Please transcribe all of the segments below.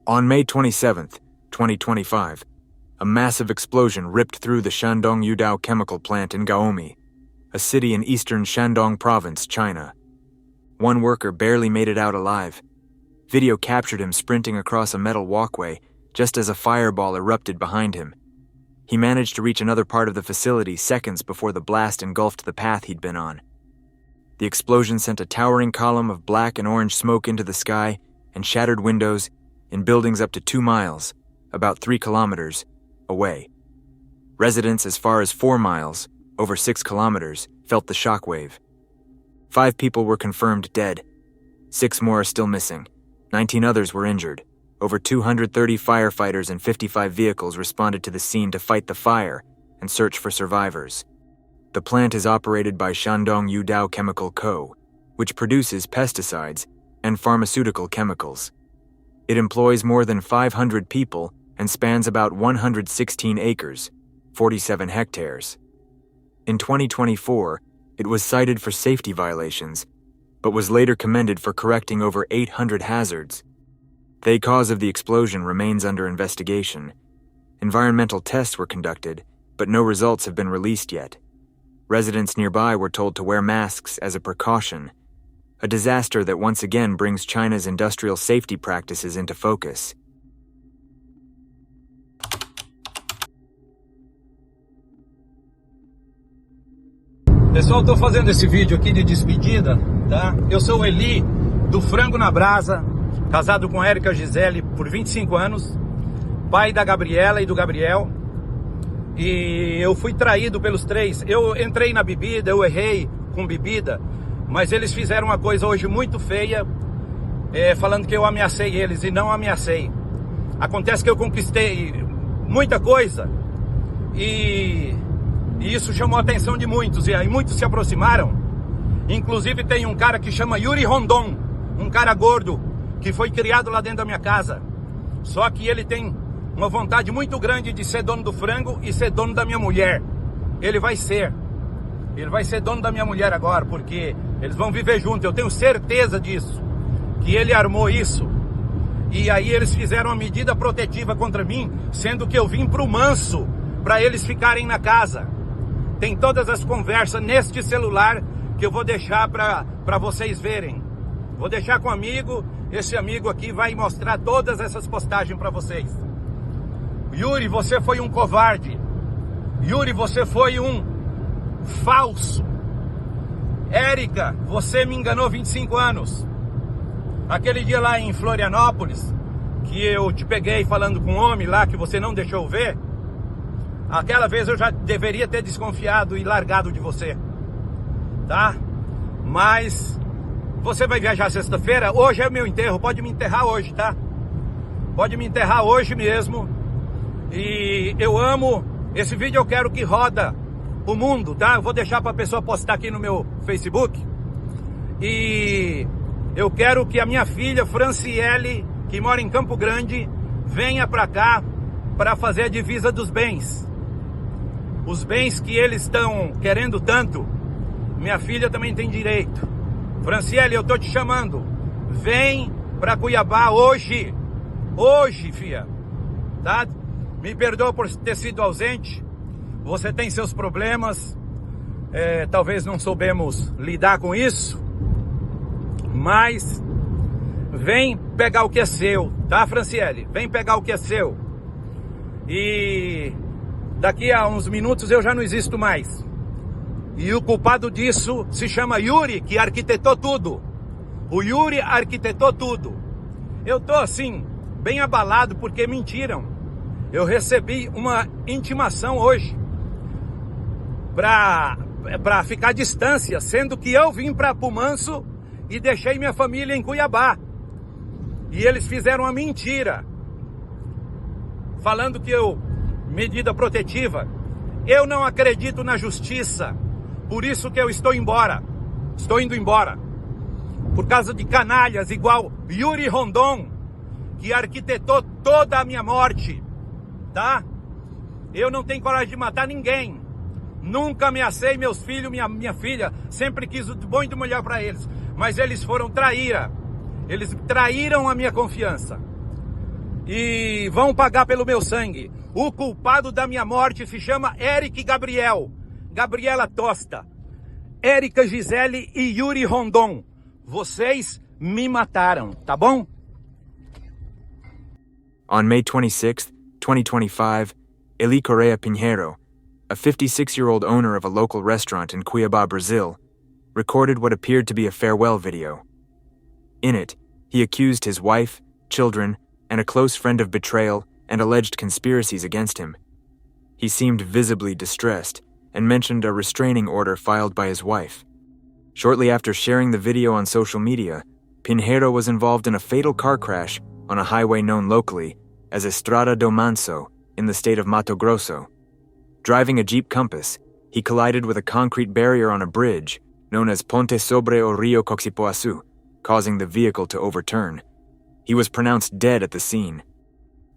On May 27, 2025, a massive explosion ripped through the Shandong Yudao chemical plant in Gaomi, a city in eastern Shandong province, China. One worker barely made it out alive. Video captured him sprinting across a metal walkway just as a fireball erupted behind him. He managed to reach another part of the facility seconds before the blast engulfed the path he'd been on. The explosion sent a towering column of black and orange smoke into the sky and shattered windows in buildings up to 2 miles, about 3 kilometers, away. Residents as far as 4 miles, over 6 kilometers, felt the shockwave. 5 people were confirmed dead. 6 more are still missing. 19 others were injured. Over 230 firefighters and 55 vehicles responded to the scene to fight the fire and search for survivors. The plant is operated by Shandong Yudao Chemical Co., which produces pesticides and pharmaceutical chemicals. It employs more than 500 people and spans about 116 acres, 47 hectares. In 2024, it was cited for safety violations, but was later commended for correcting over 800 hazards. The cause of the explosion remains under investigation. Environmental tests were conducted, but no results have been released yet. Residents nearby were told to wear masks as a precaution, a disaster that once again brings China's industrial safety practices into focus. Pessoal, estou fazendo esse vídeo aqui de despedida, tá? Eu sou o Eli, do Frango na Brasa, casado com a Érica Gisele por 25 anos, pai da Gabriela e do Gabriel. E eu fui traído pelos 3. Eu entrei na bebida, eu errei com bebida, mas eles fizeram uma coisa hoje muito feia, falando que eu ameacei eles, e não ameacei. Acontece que eu conquistei muita coisa e isso chamou a atenção de muitos, e aí muitos se aproximaram. Inclusive tem um cara que chama Yuri Rondon, um cara gordo, que foi criado lá dentro da minha casa. Só que ele tem uma vontade muito grande de ser dono do frango e ser dono da minha mulher. Ele vai ser dono da minha mulher agora, porque eles vão viver juntos, eu tenho certeza disso, que ele armou isso. E aí eles fizeram uma medida protetiva contra mim, sendo que eu vim pro manso, para eles ficarem na casa. Tem todas as conversas neste celular que eu vou deixar para vocês verem. Vou deixar com um amigo, esse amigo aqui vai mostrar todas essas postagens para vocês. Yuri, você foi um covarde. Yuri, você foi um falso. Érica, você me enganou 25 anos. Aquele dia lá em Florianópolis, que eu te peguei falando com um homem lá que você não deixou ver, aquela vez eu já deveria ter desconfiado e largado de você, tá? Mas você vai viajar sexta-feira, hoje é o meu enterro, pode me enterrar hoje, tá? Pode me enterrar hoje mesmo. E eu amo, esse vídeo eu quero que roda o mundo, tá? Eu vou deixar para a pessoa postar aqui no meu Facebook. E eu quero que a minha filha, Franciele, que mora em Campo Grande, venha para cá para fazer a divisa dos bens. Os bens que eles estão querendo tanto, minha filha também tem direito. Franciele, eu tô te chamando. Vem para Cuiabá hoje. Hoje, filha. Tá? Me perdoa por ter sido ausente. Você tem seus problemas. Talvez não soubemos lidar com isso. Mas vem pegar o que é seu, tá, Franciele? Vem pegar o que é seu. E daqui a uns minutos eu já não existo mais. E o culpado disso se chama Yuri, que arquitetou tudo. O Yuri arquitetou tudo. Eu tô assim, bem abalado porque mentiram. Eu recebi uma intimação hoje para ficar à distância, sendo que eu vim para Pumanço e deixei minha família em Cuiabá. E eles fizeram uma mentira, falando que medida protetiva. Eu não acredito na justiça, por isso que eu estou indo embora. Por causa de canalhas igual Yuri Rondon, que arquitetou toda a minha morte, tá? Eu não tenho coragem de matar ninguém. Nunca ameacei meus filhos, minha filha. Sempre quis o bom e do melhor para eles. Mas eles foram traíra. Eles traíram a minha confiança. e vão pagar pelo meu sangue. O culpado da minha morte se chama Eric Gabriel, Gabriela Tosta, Érica Gisele e Yuri Rondon. Vocês me mataram, tá bom? On May 26, 2025, Eli Correa Pinheiro, a 56-year-old owner of a local restaurant in Cuiabá, Brazil, recorded what appeared to be a farewell video. In it, he accused his wife, children, and a close friend of betrayal and alleged conspiracies against him. He seemed visibly distressed and mentioned a restraining order filed by his wife. Shortly after sharing the video on social media, Pinheiro was involved in a fatal car crash on a highway known locally as Estrada do Manso in the state of Mato Grosso. Driving a Jeep Compass, he collided with a concrete barrier on a bridge known as Ponte sobre o Rio Coxipoaçu, causing the vehicle to overturn. He was pronounced dead at the scene.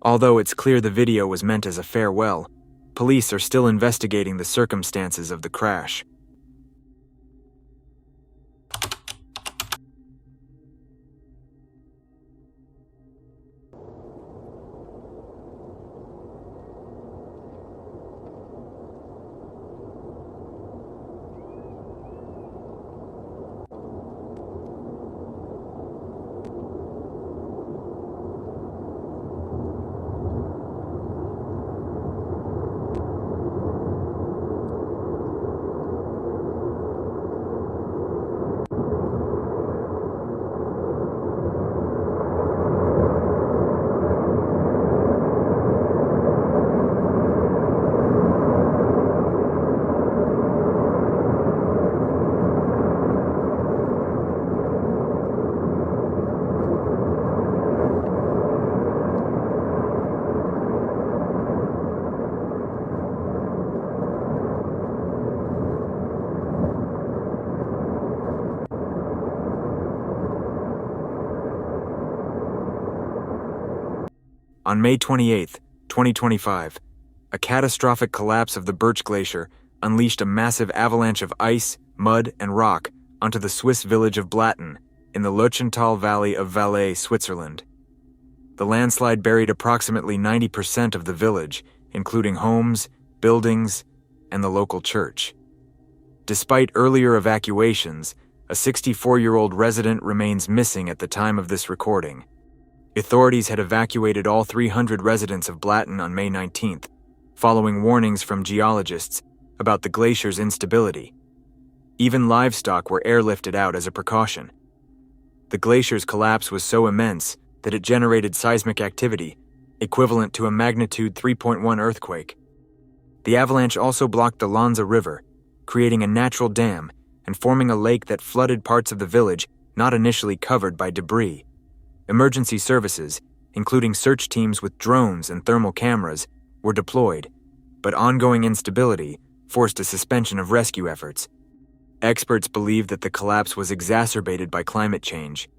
Although it's clear the video was meant as a farewell, police are still investigating the circumstances of the crash. On May 28, 2025, a catastrophic collapse of the Birch Glacier unleashed a massive avalanche of ice, mud, and rock onto the Swiss village of Blatten in the Lötschental Valley of Valais, Switzerland. The landslide buried approximately 90% of the village, including homes, buildings, and the local church. Despite earlier evacuations, a 64-year-old resident remains missing at the time of this recording. Authorities had evacuated all 300 residents of Blatten on May 19th, following warnings from geologists about the glacier's instability. Even livestock were airlifted out as a precaution. The glacier's collapse was so immense that it generated seismic activity, equivalent to a magnitude 3.1 earthquake. The avalanche also blocked the Lanza River, creating a natural dam and forming a lake that flooded parts of the village not initially covered by debris. Emergency services, including search teams with drones and thermal cameras, were deployed, but ongoing instability forced a suspension of rescue efforts. Experts believe that the collapse was exacerbated by climate change,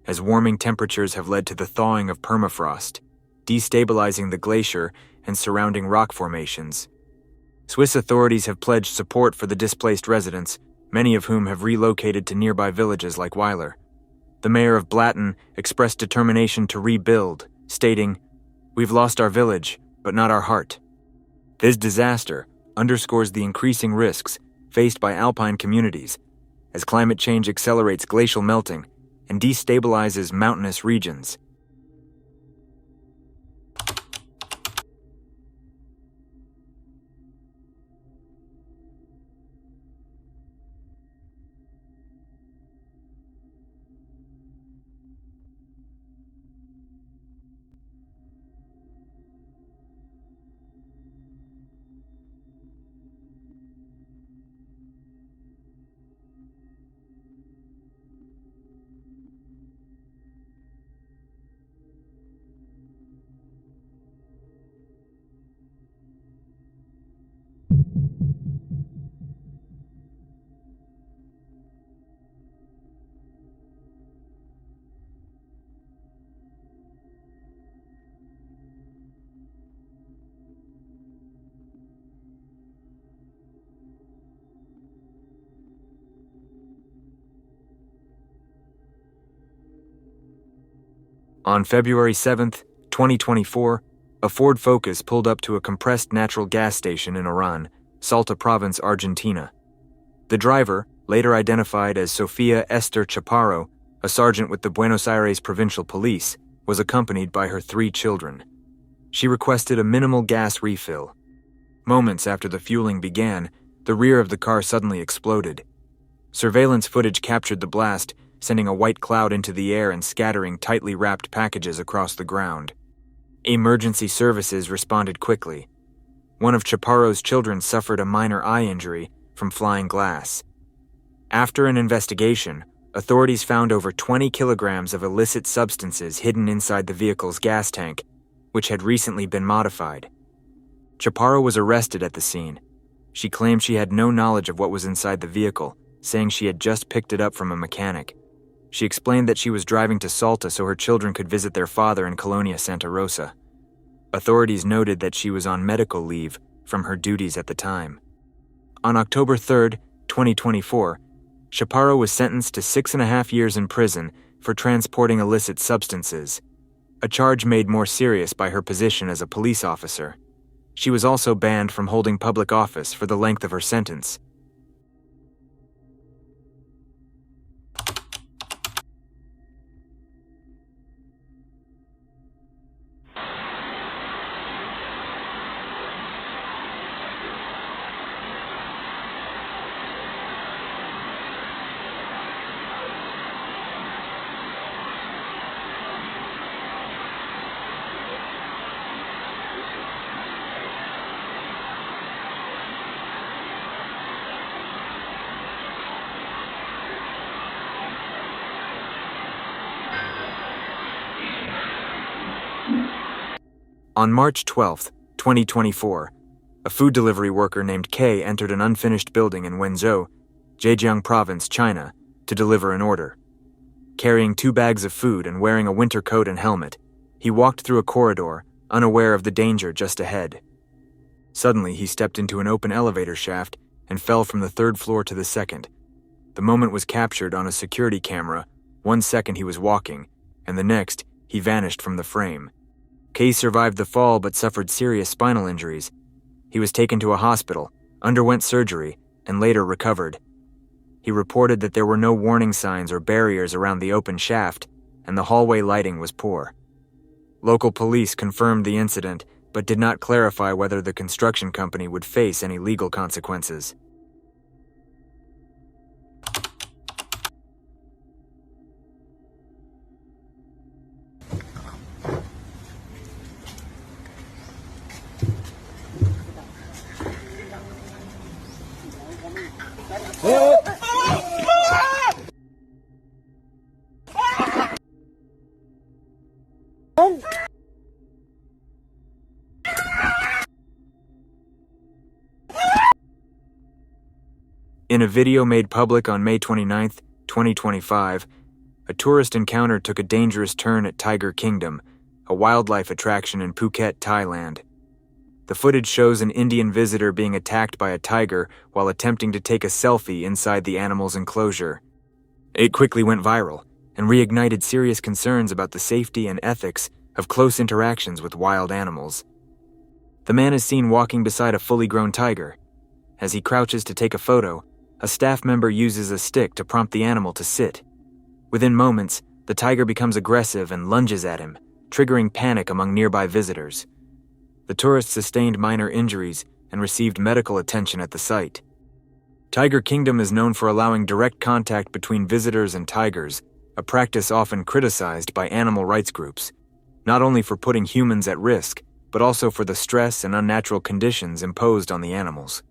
as warming temperatures have led to the thawing of permafrost, destabilizing the glacier and surrounding rock formations. Swiss authorities have pledged support for the displaced residents, many of whom have relocated to nearby villages like Weiler. The mayor of Blatten expressed determination to rebuild, stating, "We've lost our village, but not our heart." This disaster underscores the increasing risks faced by alpine communities as climate change accelerates glacial melting and destabilizes mountainous regions. On February 7, 2024, a Ford Focus pulled up to a compressed natural gas station in Oran, Salta Province, Argentina. The driver, later identified as Sofia Esther Chaparro, a sergeant with the Buenos Aires Provincial Police, was accompanied by her 3 children. She requested a minimal gas refill. Moments after the fueling began, the rear of the car suddenly exploded. Surveillance footage captured the blast, sending a white cloud into the air and scattering tightly wrapped packages across the ground. Emergency services responded quickly. One of Chaparro's children suffered a minor eye injury from flying glass. After an investigation, authorities found over 20 kilograms of illicit substances hidden inside the vehicle's gas tank, which had recently been modified. Chaparro was arrested at the scene. She claimed she had no knowledge of what was inside the vehicle, saying she had just picked it up from a mechanic. She explained that she was driving to Salta so her children could visit their father in Colonia Santa Rosa. Authorities noted that she was on medical leave from her duties at the time. On October 3, 2024, Chaparro was sentenced to 6.5 years in prison for transporting illicit substances, a charge made more serious by her position as a police officer. She was also banned from holding public office for the length of her sentence. On March 12, 2024, a food delivery worker named Kay entered an unfinished building in Wenzhou, Zhejiang Province, China, to deliver an order. Carrying 2 bags of food and wearing a winter coat and helmet, he walked through a corridor, unaware of the danger just ahead. Suddenly, he stepped into an open elevator shaft and fell from the 3rd floor to the 2nd. The moment was captured on a security camera. 1 second he was walking, and the next, he vanished from the frame. Kay survived the fall but suffered serious spinal injuries. He was taken to a hospital, underwent surgery, and later recovered. He reported that there were no warning signs or barriers around the open shaft, and the hallway lighting was poor. Local police confirmed the incident, but did not clarify whether the construction company would face any legal consequences. In a video made public on May 29, 2025, a tourist encounter took a dangerous turn at Tiger Kingdom, a wildlife attraction in Phuket, Thailand. The footage shows an Indian visitor being attacked by a tiger while attempting to take a selfie inside the animal's enclosure. It quickly went viral and reignited serious concerns about the safety and ethics of close interactions with wild animals. The man is seen walking beside a fully grown tiger. As he crouches to take a photo, a staff member uses a stick to prompt the animal to sit. Within moments, the tiger becomes aggressive and lunges at him, triggering panic among nearby visitors. The tourist sustained minor injuries and received medical attention at the site. Tiger Kingdom is known for allowing direct contact between visitors and tigers, a practice often criticized by animal rights groups, not only for putting humans at risk, but also for the stress and unnatural conditions imposed on the animals.